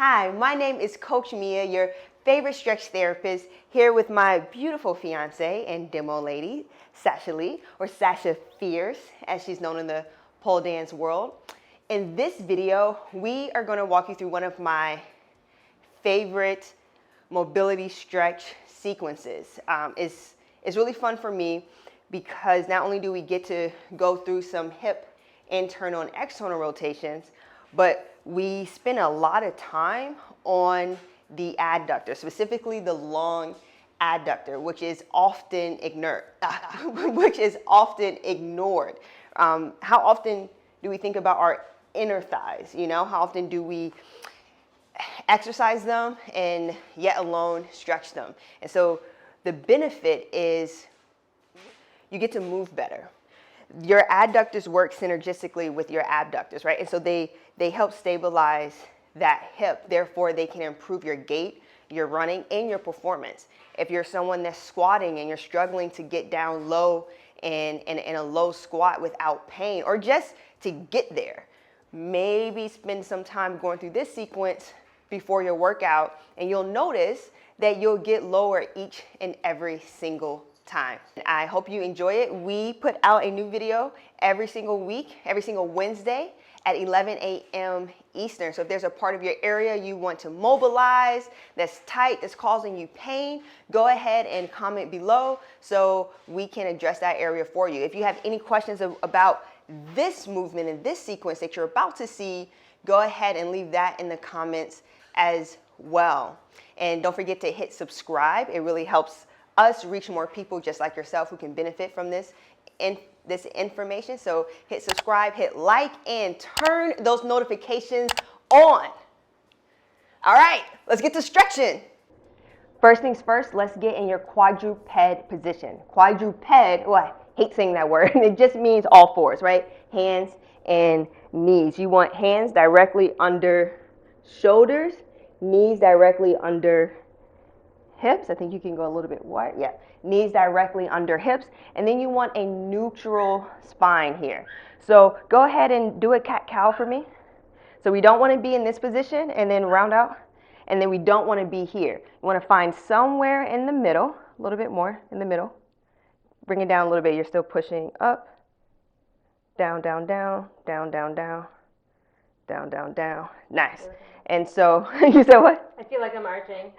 Hi, my name is Coach Mia, your favorite stretch therapist, here with my beautiful fiance and demo lady, Sasha Lee, or Sasha Fierce, as she's known in the pole dance world. In this video, we are going to walk you through one of my favorite mobility stretch sequences. It's really fun for me because not only do we get to go through some hip internal and external rotations, but we spend a lot of time on the adductor, specifically the long adductor, which is often ignored. How often do we think about our inner thighs? You know, how often do we exercise them and yet alone stretch them? And so the benefit is you get to move better. Your adductors work synergistically with your abductors, right? And so they help stabilize that hip. Therefore, they can improve your gait, your running, and your performance. If you're someone that's squatting and you're struggling to get down low in a low squat without pain, or just to get there, maybe spend some time going through this sequence before your workout, and you'll notice that you'll get lower each and every single time. I hope you enjoy it. We put out a new video every single week, every single Wednesday at 11 a.m. Eastern. So if there's a part of your area you want to mobilize that's tight, that's causing you pain, go ahead and comment below so we can address that area for you. If you have any questions about this movement and this sequence that you're about to see, go ahead and leave that in the comments as well. And don't forget to hit subscribe. It really helps us reach more people just like yourself who can benefit from this information. So hit subscribe, hit like, and turn those notifications on. All right, let's get to stretching. First things first, let's get in your quadruped position. Quadruped, oh, I hate saying that word. It just means all fours, right? Hands and knees. You want hands directly under shoulders, knees directly under hips. I think you can go a little bit wide. Yeah, knees directly under hips. And then you want a neutral spine here. So go ahead and do a cat-cow for me. So we don't want to be in this position and then round out. And then we don't want to be here. You want to find somewhere in the middle, a little bit more in the middle. Bring it down a little bit. You're still pushing up, down, down, down, down, down, down, down, down, down. Nice. And so, you said what? I feel like I'm arching.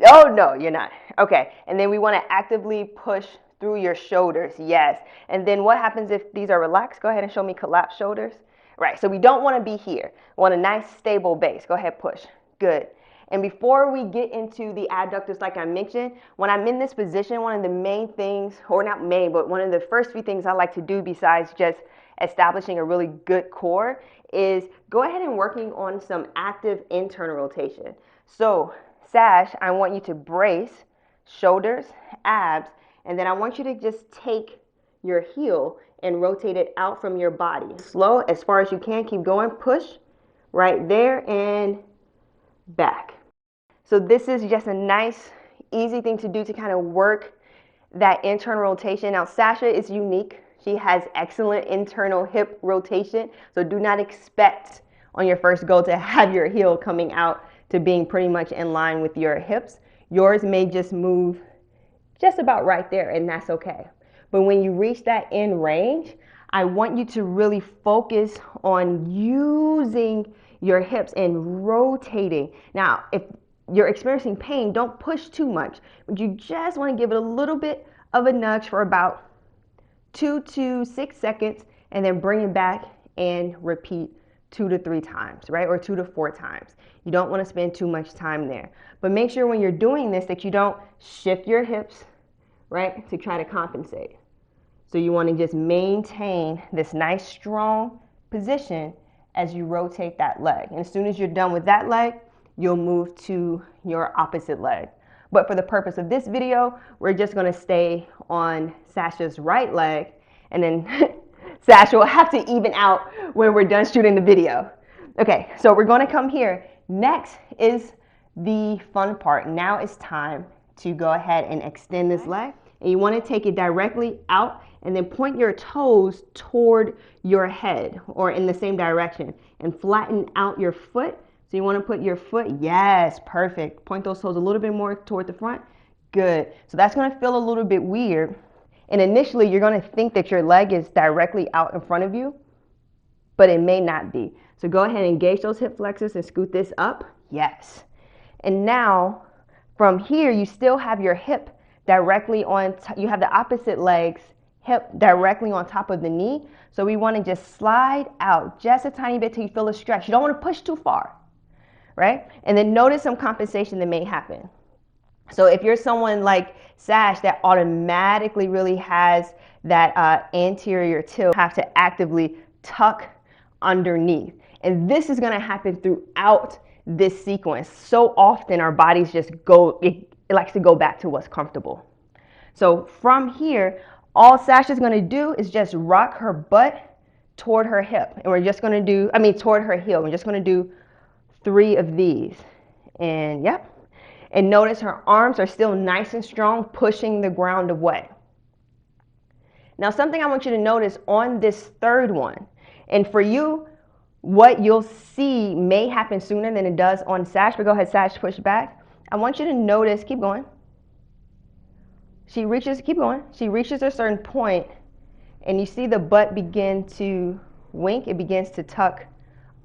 Oh, no, you're not. Okay. And then we want to actively push through your shoulders. Yes. And then what happens if these are relaxed? Go ahead and show me collapsed shoulders. Right. So we don't want to be here. We want a nice stable base. Go ahead, push. Good. And before we get into the adductors, like I mentioned, when I'm in this position, one of the main things, or not main, but one of the first few things I like to do besides just establishing a really good core is go ahead and working on some active internal rotation. So Sash, I want you to brace shoulders, abs, and then I want you to just take your heel and rotate it out from your body. Slow as far as you can. Keep going. Push right there and back. So this is just a nice, easy thing to do to kind of work that internal rotation. Now, Sasha is unique. She has excellent internal hip rotation. So do not expect on your first go to have your heel coming out to being pretty much in line with your hips. Yours may just move just about right there, and that's okay. But when you reach that end range, I want you to really focus on using your hips and rotating. Now, if you're experiencing pain, don't push too much, but you just want to give it a little bit of a nudge for about 2 to 6 seconds, and then bring it back and repeat 2 to 3 times, right? Or 2 to 4 times. You don't want to spend too much time there. But make sure when you're doing this that you don't shift your hips, right, to try to compensate. So you want to just maintain this nice strong position as you rotate that leg. And as soon as you're done with that leg, you'll move to your opposite leg. But for the purpose of this video, we're just going to stay on Sasha's right leg, and then Sasha will have to even out when we're done shooting the video. Okay, so we're going to come here. Next is the fun part. Now it's time to go ahead and extend this leg. And you want to take it directly out and then point your toes toward your head or in the same direction and flatten out your foot So you want to put your foot, yes, perfect. Point those toes a little bit more toward the front. Good. So that's going to feel a little bit weird. And initially, you're going to think that your leg is directly out in front of you, but it may not be. So go ahead and engage those hip flexors and scoot this up. Yes. And now, from here, you still have your hip directly on, you have the opposite leg's hip directly on top of the knee. So we want to just slide out just a tiny bit till you feel a stretch. You don't want to push too far, right? And then notice some compensation that may happen. So if you're someone like Sash that automatically really has that anterior tilt, you have to actively tuck underneath. And this is going to happen throughout this sequence. So often our bodies just go, it likes to go back to what's comfortable. So from here, all Sash is going to do is just rock her butt toward her hip. And we're just going to do, toward her heel. We're just going to do 3 of these. And yep. And notice her arms are still nice and strong, pushing the ground away. Now, something I want you to notice on this third one, and for you, what you'll see may happen sooner than it does on Sash, but go ahead, Sash, push back. I want you to notice, keep going. She reaches, keep going. She reaches a certain point, and you see the butt begin to wink. It begins to tuck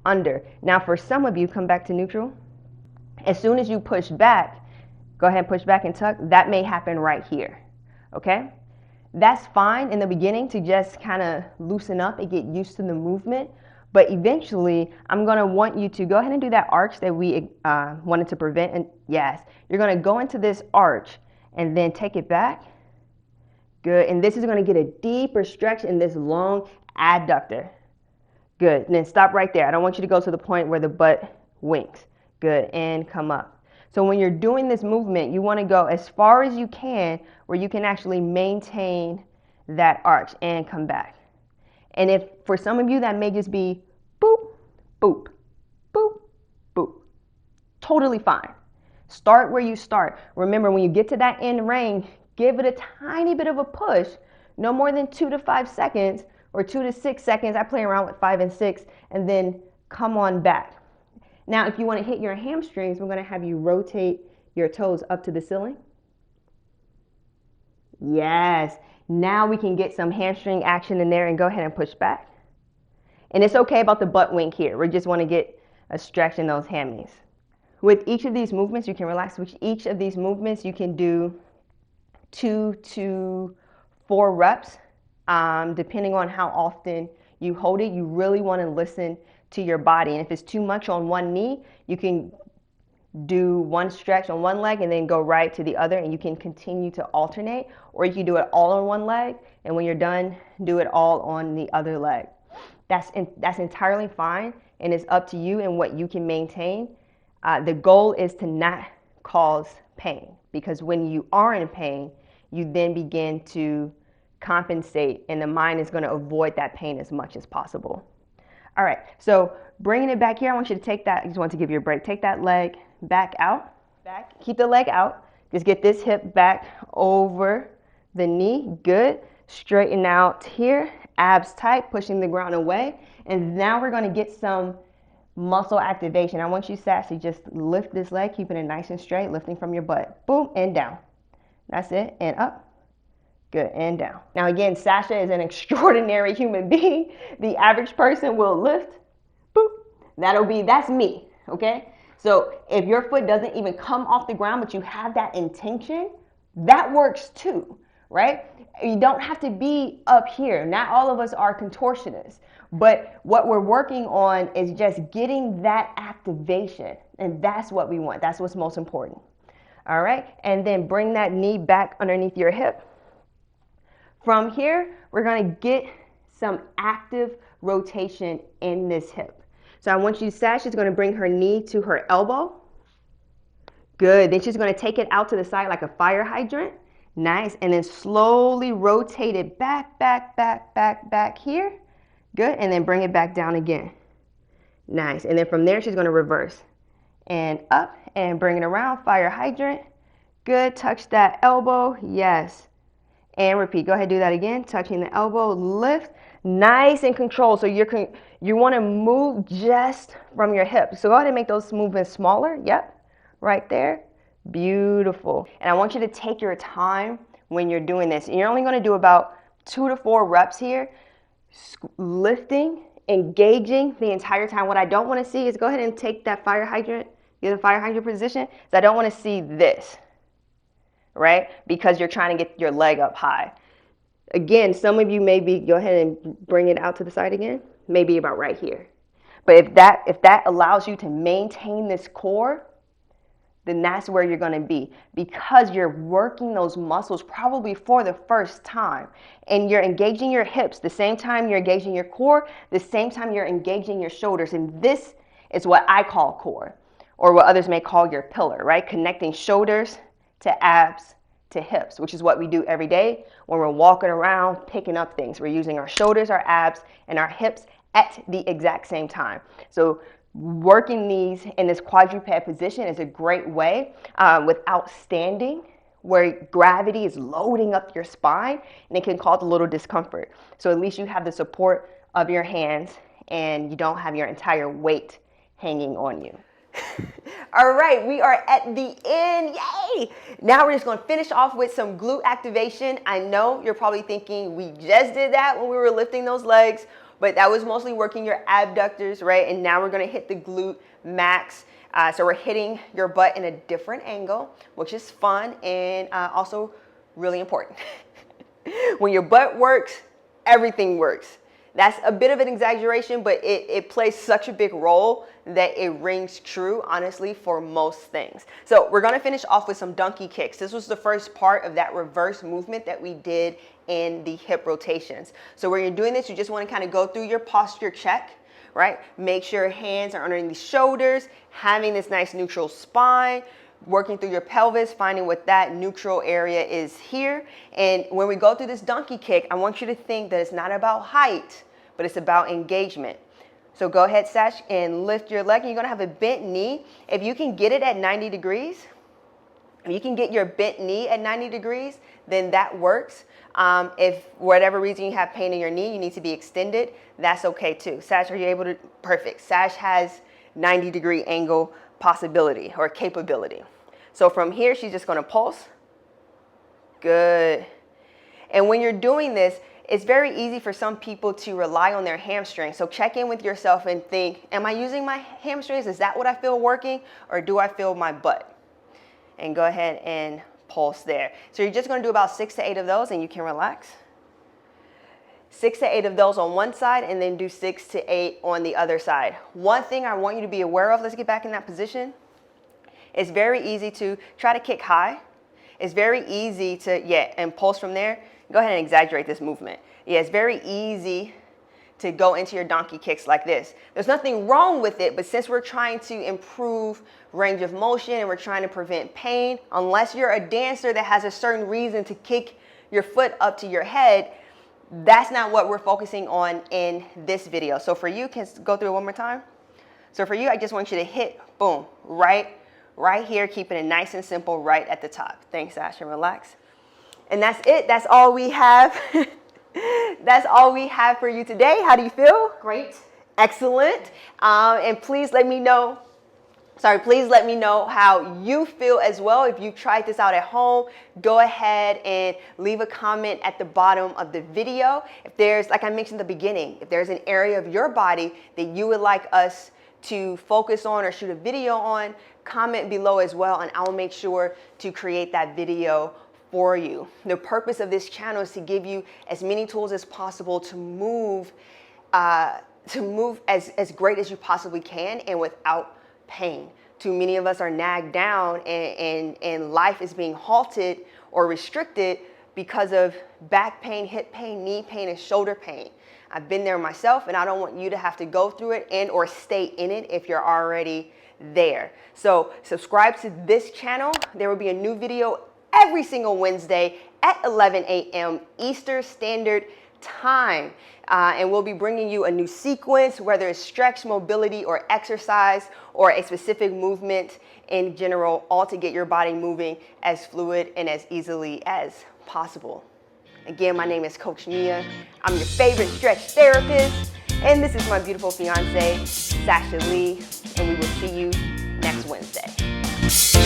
under. Now, for some of you, come back to neutral. As soon as you push back, go ahead and push back and tuck. That may happen right here, okay? That's fine in the beginning to just kind of loosen up and get used to the movement. But eventually, I'm going to want you to go ahead and do that arch that we wanted to prevent. And yes, you're going to go into this arch and then take it back. Good. And this is going to get a deeper stretch in this long adductor. Good. And then stop right there. I don't want you to go to the point where the butt winks. Good. And come up. So when you're doing this movement, you want to go as far as you can where you can actually maintain that arch and come back. And if for some of you that may just be boop, boop, boop, boop, totally fine. Start where you start. Remember, when you get to that end ring, give it a tiny bit of a push, no more than 2 to 5 seconds or 2 to 6 seconds. I play around with 5 and 6 and then come on back. Now, if you want to hit your hamstrings, we're going to have you rotate your toes up to the ceiling. Yes. Now we can get some hamstring action in there and go ahead and push back. And it's okay about the butt wink here. We just want to get a stretch in those hammies. With each of these movements, you can relax. With each of these movements, you can do 2 to 4 reps, depending on how often you hold it. You really want to listen to your body. And if it's too much on one knee, you can do one stretch on one leg and then go right to the other, and you can continue to alternate, or you can do it all on one leg, and when you're done, do it all on the other leg. That's entirely fine, and it's up to you and what you can maintain. The goal is to not cause pain, because when you are in pain, you then begin to compensate, and the mind is going to avoid that pain as much as possible. All right, so bringing it back here, I want you to take that, I just want to give you a break. Take that leg back out, back, keep the leg out. Just get this hip back over the knee, good. Straighten out here, abs tight, pushing the ground away. And now we're gonna get some muscle activation. I want you, Sassy, just lift this leg, keeping it nice and straight, lifting from your butt. Boom, and down. That's it, and up. Good, and down. Now again, Sasha is an extraordinary human being. The average person will lift, boop. That's me, okay? So if your foot doesn't even come off the ground, but you have that intention, that works too, right? You don't have to be up here. Not all of us are contortionists, but what we're working on is just getting that activation, and that's what we want. That's what's most important. All right, and then bring that knee back underneath your hip. From here, we're gonna get some active rotation in this hip. So I want you, Sash is gonna bring her knee to her elbow. Good, then she's gonna take it out to the side like a fire hydrant. Nice, and then slowly rotate it back, back, back, back, back here. Good, and then bring it back down again. Nice, and then from there, she's gonna reverse. And up, and bring it around, fire hydrant. Good, touch that elbow, yes. And repeat, go ahead, do that again, touching the elbow, lift. Nice and controlled. So you want to move just from your hips. So go ahead and make those movements smaller. Yep, right there. Beautiful. And I want you to take your time when you're doing this. And you're only going to do about 2 to 4 reps here, lifting, engaging the entire time. What I don't want to see is go ahead and take that fire hydrant, get the fire hydrant position. So I don't want to see this, right? Because you're trying to get your leg up high. Again, some of you maybe go ahead and bring it out to the side again, maybe about right here. But if that allows you to maintain this core, then that's where you're going to be, because you're working those muscles probably for the first time, and you're engaging your hips the same time you're engaging your core, the same time you're engaging your shoulders. And this is what I call core, or what others may call your pillar, right? Connecting shoulders to abs to hips, which is what we do every day when we're walking around picking up things. We're using our shoulders, our abs, and our hips at the exact same time. So working these in this quadruped position is a great way without standing, where gravity is loading up your spine and it can cause a little discomfort. So at least you have the support of your hands and you don't have your entire weight hanging on you. All right, we are at the end. Yay! Now we're just going to finish off with some glute activation. I know you're probably thinking we just did that when we were lifting those legs, but that was mostly working your abductors, right? And now we're going to hit the glute max. So we're hitting your butt in a different angle, which is fun and also really important. When your butt works, everything works. That's a bit of an exaggeration, but it plays such a big role that it rings true, honestly, for most things. So we're going to finish off with some donkey kicks. This was the first part of that reverse movement that we did in the hip rotations. So when you're doing this, you just want to kind of go through your posture check, right? Make sure your hands are underneath the shoulders, having this nice neutral spine, working through your pelvis, finding what that neutral area is here. And when we go through this donkey kick, I want you to think that it's not about height, but it's about engagement. So go ahead, Sash, and lift your leg. And you're going to have a bent knee. If you can get it at 90 degrees, if you can get your bent knee at 90 degrees, then that works. If for whatever reason you have pain in your knee, you need to be extended, that's okay too. Sash, are you able to? Perfect. Sash has 90-degree angle possibility or capability. So from here, she's just going to pulse. Good. And when you're doing this, it's very easy for some people to rely on their hamstrings. So check in with yourself and think, am I using my hamstrings? Is that what I feel working? Or do I feel my butt? And go ahead and pulse there. So you're just going to do about 6 to 8 of those and you can relax. 6 to 8 of those on one side and then do 6 to 8 on the other side. One thing I want you to be aware of, let's get back in that position. It's very easy to try to kick high. It's very easy to, and pulse from there. Go ahead and exaggerate this movement. Yeah, it's very easy to go into your donkey kicks like this. There's nothing wrong with it, but since we're trying to improve range of motion and we're trying to prevent pain, unless you're a dancer that has a certain reason to kick your foot up to your head, that's not what we're focusing on in this video. So for you, can go through it one more time? So for you, I just want you to hit, boom, right here, keeping it nice and simple right at the top. Thanks, Ash, and relax. And that's it. That's all we have. That's all we have for you today. How do you feel? Great. Excellent. And please let me know how you feel as well. If you tried this out at home, go ahead and leave a comment at the bottom of the video. If there's, like I mentioned at the beginning, if there's an area of your body that you would like us to focus on or shoot a video on, comment below as well, and I'll make sure to create that video for you. The purpose of this channel is to give you as many tools as possible to move as great as you possibly can and without pain. Too many of us are nagged down and life is being halted or restricted because of back pain, hip pain, knee pain, and shoulder pain. I've been there myself, and I don't want you to have to go through it and or stay in it if you're already there. So subscribe to this channel. There will be a new video every single Wednesday at 11 a.m. Eastern Standard Time. And we'll be bringing you a new sequence, whether it's stretch, mobility, or exercise, or a specific movement in general, all to get your body moving as fluid and as easily as possible. Again, my name is Coach Mia. I'm your favorite stretch therapist, and this is my beautiful fiance, Sasha Lee, and we will see you next Wednesday.